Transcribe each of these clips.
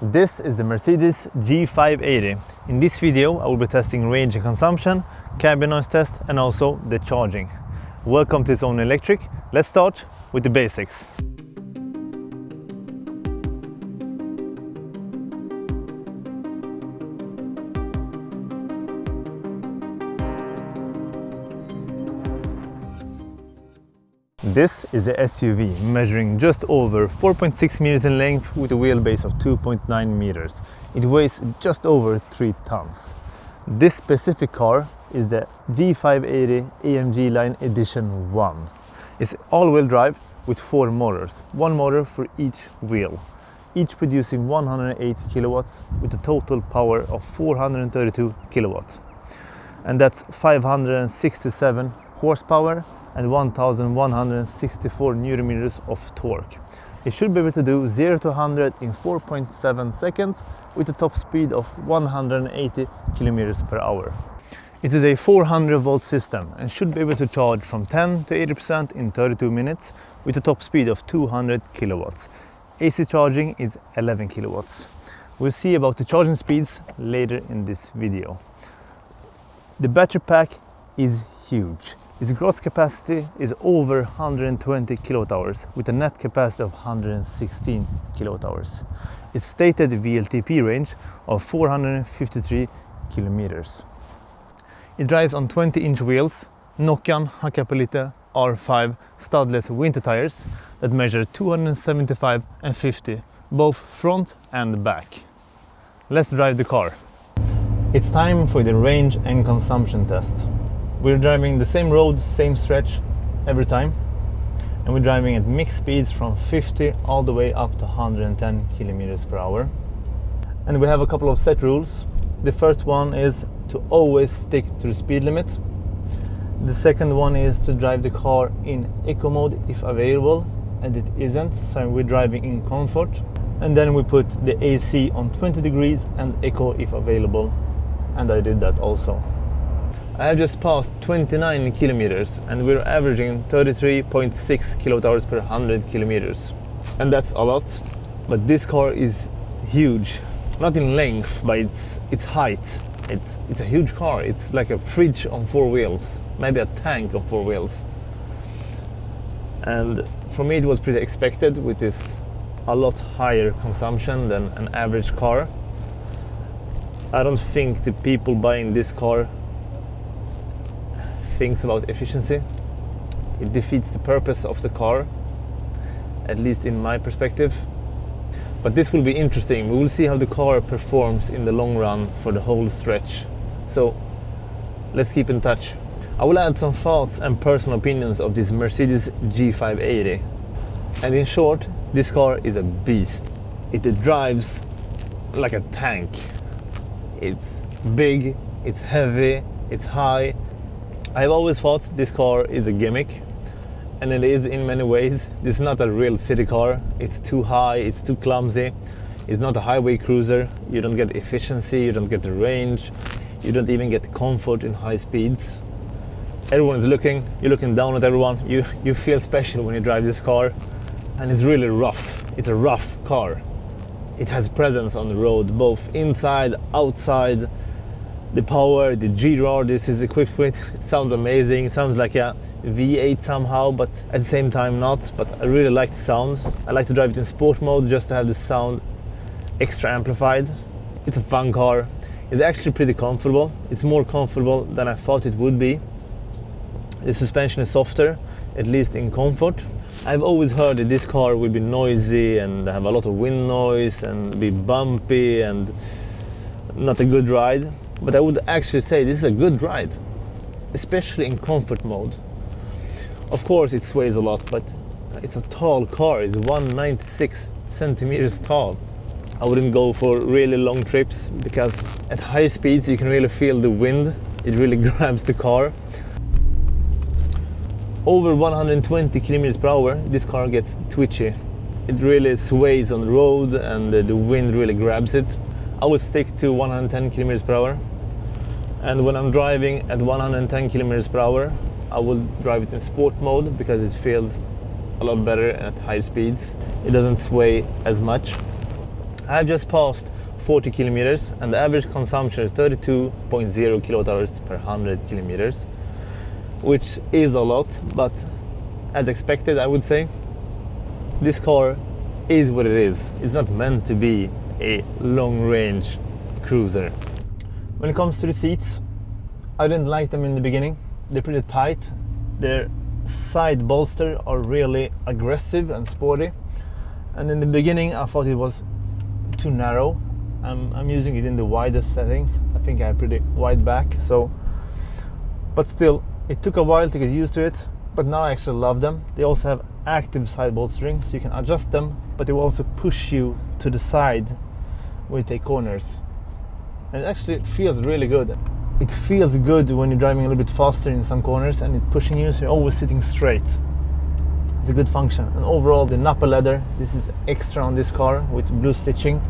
This is the Mercedes G580. In this video I will be testing range and consumption, cabin noise test and also the charging. Welcome to It's Only Electric. Let's start with the basics. This is a SUV measuring just over 4.6 meters in length with a wheelbase of 2.9 meters. It weighs just over 3 tons. This specific car is the G580 AMG-Line Edition 1. It's all-wheel drive with 4 motors, 1 motor for each wheel, each producing 180 kilowatts with a total power of 432 kilowatts. And that's 567 horsepower and 1164 newton meters of torque. It should be able to do 0 to 100 in 4.7 seconds with a top speed of 180 kilometers per hour. It is a 400 volt system and should be able to charge from 10 to 80% in 32 minutes with a top speed of 200 kilowatts. AC charging is 11 kilowatts. We'll see about the charging speeds later in this video. The battery pack is huge. Its gross capacity is over 120 kilowatt hours with a net capacity of 116 kilowatt hours. Its stated VLTP range of 453 kilometers. It drives on 20-inch wheels, Nokian Hakkapeliitta R5 studless winter tires that measure 275 and 50, both front and back. Let's drive the car. It's time for the range and consumption test. We're driving the same road, same stretch every time, and we're driving at mixed speeds from 50 all the way up to 110 kilometers per hour. And we have a couple of set rules. The first one is to always stick to the speed limit. The second one is to drive the car in eco mode if available, and it isn't, so we're driving in comfort. And then we put the AC on 20 degrees and eco if available, and I did that also. I have just passed 29 kilometers and we're averaging 33.6 kilowatt hours per 100 kilometers. And that's a lot, but this car is huge. Not in length, but its height. It's a huge car. It's like a fridge on 4 wheels, maybe a tank on 4 wheels. And for me it was pretty expected with this a lot higher consumption than an average car. I don't think the people buying this car thinks about efficiency. It defeats the purpose of the car, at least in my perspective. But this will be interesting. We will see how the car performs in the long run for the whole stretch. So let's keep in touch. I will add some thoughts and personal opinions of this Mercedes G580. And in short, this car is a beast. It drives like a tank. It's big, it's heavy, it's high. I've always thought this car is a gimmick, and it is in many ways. This is not a real city car. It's too high, it's too clumsy. It's not a highway cruiser. You don't get efficiency, you don't get the range, you don't even get comfort in high speeds. Everyone is looking, you're looking down at everyone. You feel special when you drive this car, and it's really rough. It's a rough car. It has presence on the road, both inside, outside. The power, the G-roar this is equipped with sounds amazing. Sounds like a V8 somehow, but at the same time not. But I really like the sound. I like to drive it in sport mode just to have the sound extra amplified. It's a fun car. It's actually pretty comfortable. It's more comfortable than I thought it would be. The suspension is softer, at least in comfort. I've always heard that this car will be noisy and have a lot of wind noise and be bumpy and not a good ride. But I would actually say this is a good ride, especially in comfort mode. Of course it sways a lot, but it's a tall car. It's 196 centimeters tall. I wouldn't go for really long trips because at high speeds you can really feel the wind. It really grabs the car. Over 120 kilometers per hour, this car gets twitchy. It really sways on the road and the wind really grabs it. I will stick to 110 kilometers per hour, and when I'm driving at 110 kilometers per hour I will drive it in sport mode because it feels a lot better at high speeds. It doesn't sway as much. I've just passed 40 kilometers and the average consumption is 32.0 kilowatt hours per 100 kilometers, which is a lot, but as expected, I would say. This car is what it is. It's not meant to be a long-range cruiser. When it comes to the seats, I didn't like them in the beginning. They're pretty tight. Their side bolster are really aggressive and sporty. And in the beginning, I thought it was too narrow. I'm using it in the widest settings. I think I have pretty wide back, but still, it took a while to get used to it, but now I actually love them. They also have active side bolstering, so you can adjust them, but they will also push you to the side when you take corners. And it actually feels really good. It feels good when you're driving a little bit faster in some corners and it's pushing you, so you're always sitting straight. It's a good function. And overall, the Nappa leather, this is extra on this car with blue stitching,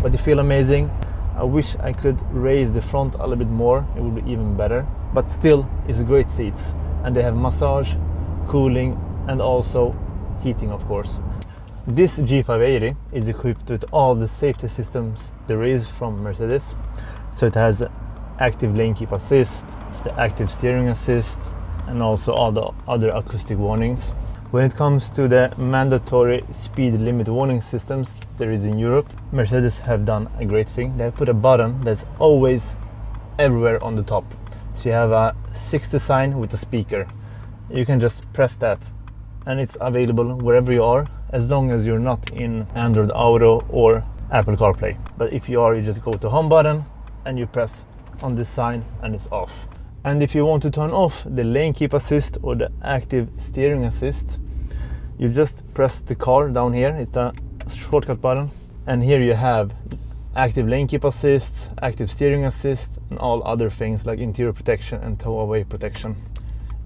but they feel amazing. I wish I could raise the front a little bit more, it would be even better. But still, it's great seats. And they have massage, cooling, and also heating, of course. This G580 is equipped with all the safety systems there is from Mercedes. So it has active lane keep assist, the active steering assist, and also all the other acoustic warnings. When it comes to the mandatory speed limit warning systems there is in Europe, Mercedes have done a great thing. They have put a button that's always everywhere on the top. So you have a 60 sign with a speaker. You can just press that and it's available wherever you are, as long as you're not in Android Auto or Apple CarPlay. But if you are, you just go to home button and you press on this sign and it's off. And if you want to turn off the lane keep assist or the active steering assist, you just press the car down here. It's the shortcut button, and here you have active lane keep assist, active steering assist, and all other things like interior protection and tow away protection.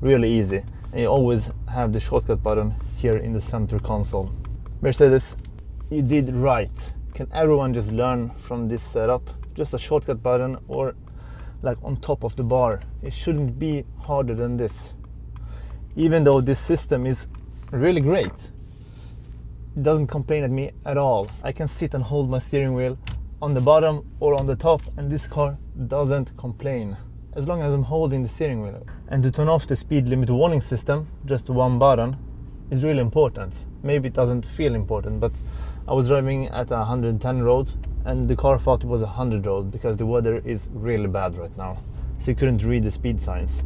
Really easy, and you always have the shortcut button here in the center console. Mercedes, you did right. Can everyone just learn from this setup? Just a shortcut button or like on top of the bar. It shouldn't be harder than this. Even though this system is really great, it doesn't complain at me at all. I can sit and hold my steering wheel on the bottom or on the top and this car doesn't complain as long as I'm holding the steering wheel. And to turn off the speed limit warning system, just one button, is really important. Maybe it doesn't feel important, but I was driving at 110 road and the car thought it was 100 road because the weather is really bad right now, so you couldn't read the speed signs.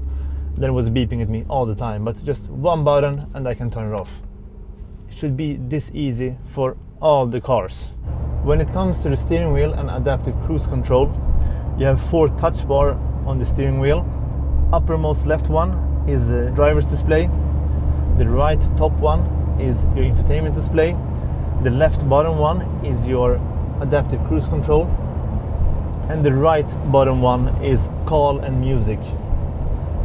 Then it was beeping at me all the time, but just one button and I can turn it off. It should be this easy for all the cars. When it comes to the steering wheel and adaptive cruise control, you have 4 touch bar on the steering wheel. Uppermost left one is the driver's display. The right top one is your infotainment display. The left bottom one is your adaptive cruise control, and the right bottom one is call and music.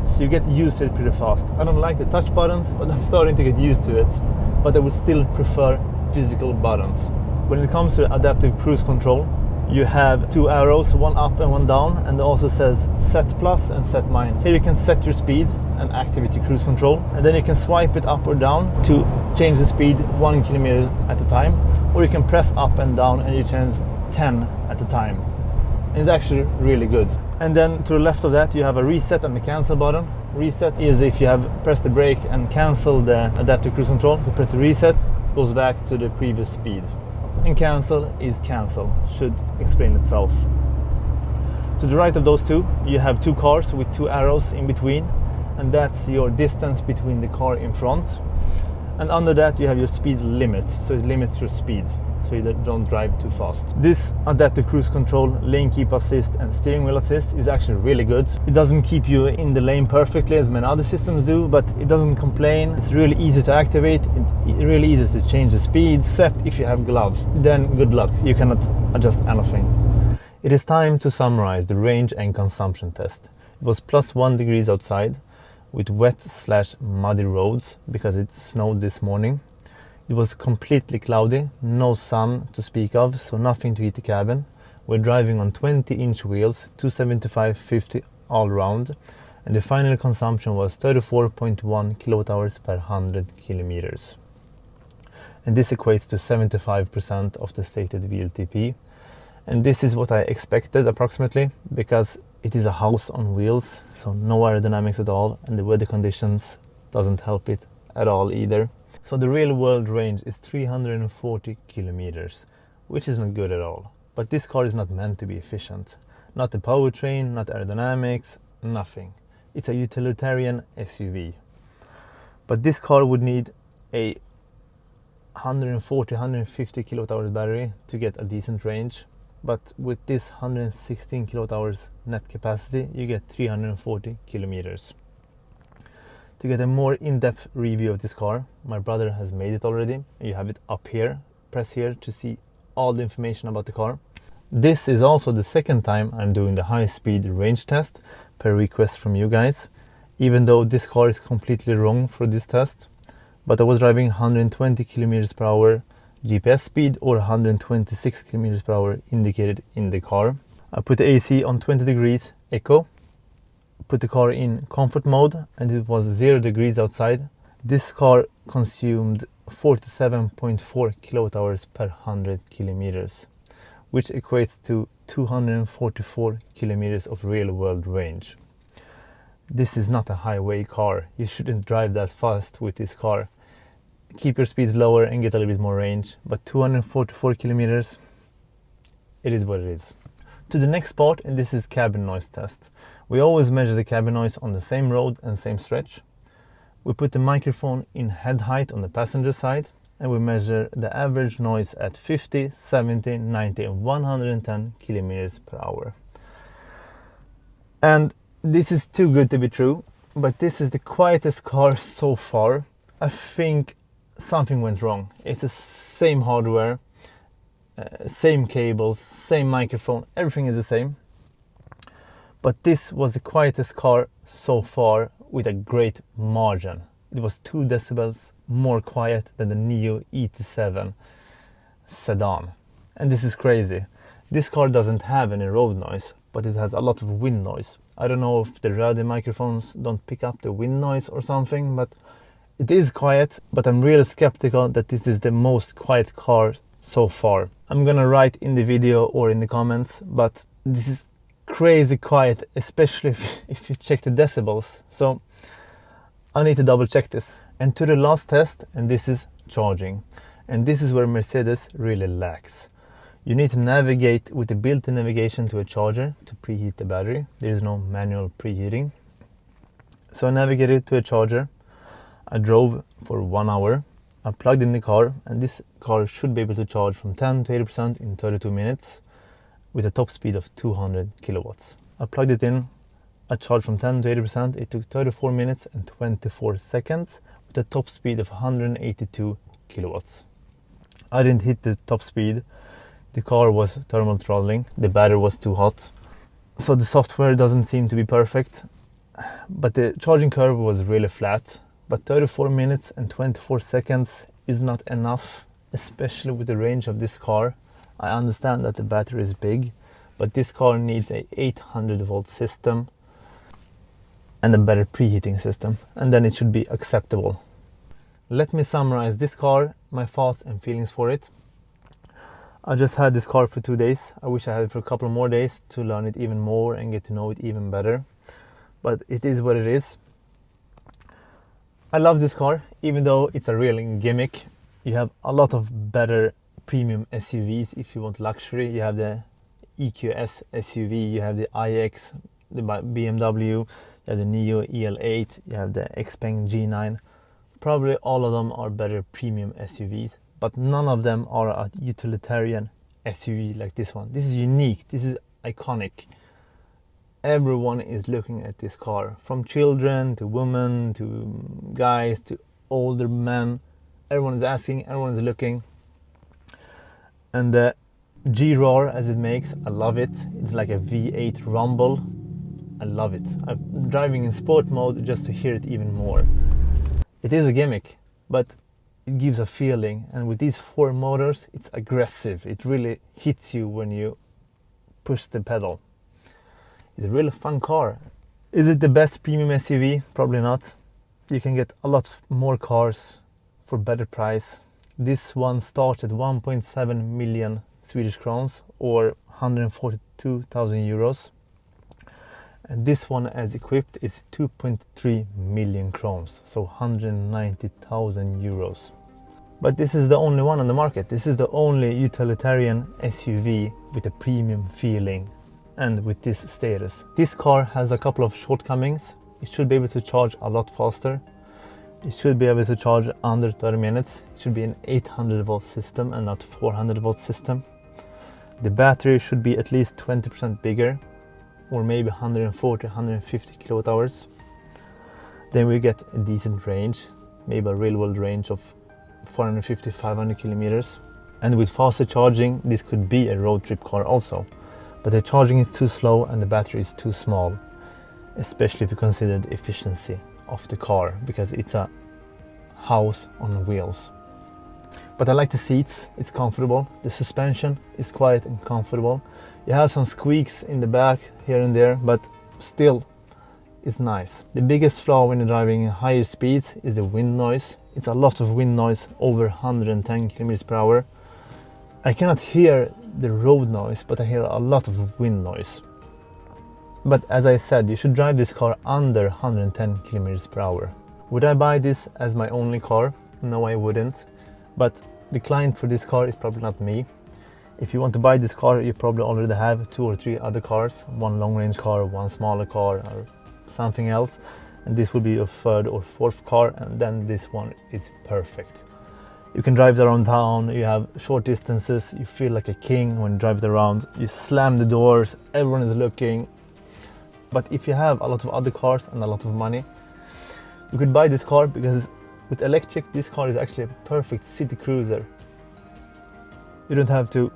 So you get used to it pretty fast. I don't like the touch buttons, but I'm starting to get used to it. But I would still prefer physical buttons. When it comes to adaptive cruise control, you have 2 arrows, one up and one down, and it also says set plus and set minus. Here you can set your speed and activate your cruise control, and then you can swipe it up or down to change the speed 1 kilometer at a time, or you can press up and down and you change 10 at a time. And it's actually really good. And then to the left of that you have a reset and the cancel button. Reset is if you have pressed the brake and cancel the adaptive cruise control, you press the reset, goes back to the previous speed. And cancel is cancel, should explain itself. To the right of those two, you have 2 cars with 2 arrows in between, and that's your distance between the car in front. And under that you have your speed limit, so it limits your speed, so you don't drive too fast. This adaptive cruise control, lane keep assist and steering wheel assist is actually really good. It doesn't keep you in the lane perfectly as many other systems do, but it doesn't complain. It's really easy to activate, it's really easy to change the speed, except if you have gloves. Then good luck, you cannot adjust anything. It is time to summarize the range and consumption test. It was +1 degrees outside with wet/muddy roads because it snowed this morning. It was completely cloudy, no sun to speak of, so nothing to heat the cabin. We're driving on 20-inch wheels, 275/50 all round, and the final consumption was 34.1 kilowatt hours per 100 kilometers. And this equates to 75% of the stated VLTP, And this is what I expected approximately, because it is a house on wheels, so no aerodynamics at all, and the weather conditions doesn't help it at all either. So the real world range is 340 kilometers, which is not good at all. But this car is not meant to be efficient. Not the powertrain, not aerodynamics, nothing. It's a utilitarian SUV. But this car would need a 140-150 kilowatt-hours battery to get a decent range. But with this 116 kilowatt-hours net capacity, you get 340 kilometers. To get a more in-depth review of this car, my brother has made it already. You have it up here. Press here to see all the information about the car. This is also the second time I'm doing the high-speed range test per request from you guys, even though this car is completely wrong for this test. But I was driving 120 kilometers per hour GPS speed or 126 kilometers per hour indicated in the car. I put the AC on 20 degrees eco, put the car in comfort mode, and it was 0 degrees outside. This car consumed 47.4 kilowatt hours per 100 kilometers, which equates to 244 kilometers of real world range. This is not a highway car. You shouldn't drive that fast with this car. Keep your speeds lower and get a little bit more range, but 244 kilometers, it is what it is. To the next part, and this is cabin noise test. We always measure the cabin noise on the same road and same stretch. We put the microphone in head height on the passenger side, and we measure the average noise at 50, 70, 90 and 110 kilometers per hour. And this is too good to be true, but this is the quietest car so far. I think something went wrong. It's the same hardware, same cables, same microphone, everything is the same. But this was the quietest car so far with a great margin. It was 2 decibels more quiet than the Neo ET7 sedan. And this is crazy. This car doesn't have any road noise, but it has a lot of wind noise. I don't know if the radio microphones don't pick up the wind noise or something, but it is quiet. But I'm really skeptical that this is the most quiet car so far. I'm gonna write in the video or in the comments, but this is crazy quiet, especially if you check the decibels. So I need to double check this. And to the last test, and this is charging. And this is where Mercedes really lacks. You need to navigate with the built-in navigation to a charger to preheat the battery. There is no manual preheating. So I navigated to a charger. I drove for 1 hour. I plugged in the car, and this car should be able to charge from 10 to 80% in 32 minutes with a top speed of 200 kilowatts. I plugged it in. I charged from 10 to 80%. It took 34 minutes and 24 seconds with a top speed of 182 kilowatts. I didn't hit the top speed. The car was thermal throttling. The battery was too hot. So the software doesn't seem to be perfect. But the charging curve was really flat. But 34 minutes and 24 seconds is not enough, especially with the range of this car. I understand that the battery is big, but this car needs a 800 volt system and a better preheating system, and then it should be acceptable. Let me summarize this car, my thoughts and feelings for it. I just had this car for 2 days. I wish I had it for a couple more days to learn it even more and get to know it even better. But it is what it is. I love this car, even though it's a real gimmick. You have a lot of better premium SUVs if you want luxury. You have the EQS SUV, you have the iX, the BMW, you have the Neo EL8, you have the Xpeng G9. Probably all of them are better premium SUVs, but none of them are a utilitarian SUV like this one. This is unique, this is iconic. Everyone is looking at this car, from children to women to guys to older men. Everyone is asking, everyone is looking. And the G-roar as it makes, I love it. It's like a V8 rumble. I love it. I'm driving in sport mode just to hear it even more. It is a gimmick, but it gives a feeling. And with these 4 motors, it's aggressive. It really hits you when you push the pedal. It's a really fun car. Is it the best premium SUV? Probably not. You can get a lot more cars for better price. This one starts at 1.7 million Swedish crowns or 142,000 euros. And this one as equipped is 2.3 million crowns, so 190,000 euros. But this is the only one on the market. This is the only utilitarian SUV with a premium feeling and with this status. This car has a couple of shortcomings. It should be able to charge a lot faster. It should be able to charge under 30 minutes. It should be an 800 volt system and not 400 volt system. The battery should be at least 20% bigger, or maybe 140, 150 kilowatt hours. Then we get a decent range, maybe a real world range of 450, 500 kilometers. And with faster charging, this could be a road trip car also. But the charging is too slow and the battery is too small, especially if you consider the efficiency of the car, because it's a house on wheels. But I like the seats, it's comfortable. The suspension is quiet and comfortable. You have some squeaks in the back here and there, but still it's nice. The biggest flaw when you're driving higher speeds is the wind noise. It's a lot of wind noise, over 110 kilometers per hour. I cannot hear the road noise, but I hear a lot of wind noise. But as I said, you should drive this car under 110 kilometers per hour. Would I buy this as my only car? No, I wouldn't. But the client for this car is probably not me. If you want to buy this car, you probably already have 2 or 3 other cars, one long range car, one smaller car, or something else. And this will be your 3rd or 4th car, and then this one is perfect. You can drive it around town, you have short distances, you feel like a king when you drive it around. You slam the doors, everyone is looking. But if you have a lot of other cars and a lot of money, you could buy this car, because with electric, this car is actually a perfect city cruiser. You don't have to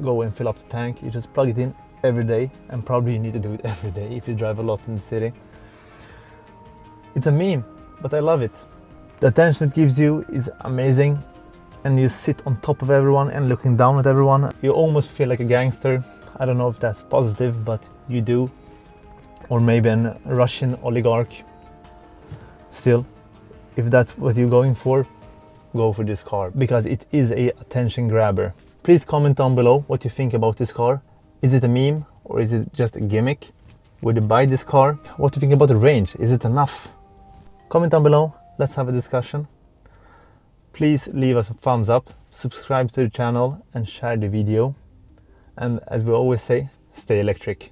go and fill up the tank, you just plug it in every day, and probably you need to do it every day if you drive a lot in the city. It's a meme, but I love it. The attention it gives you is amazing, and you sit on top of everyone and looking down at everyone. You almost feel like a gangster. I don't know if that's positive, but you do. Or maybe a Russian oligarch. Still, if that's what you're going for, go for this car, because it is a attention grabber. Please comment down below what you think about this car. Is it a meme or is it just a gimmick? Would you buy this car? What do you think about the range? Is it enough? Comment down below, let's have a discussion. Please leave us a thumbs up, subscribe to the channel and share the video. And as we always say, stay electric.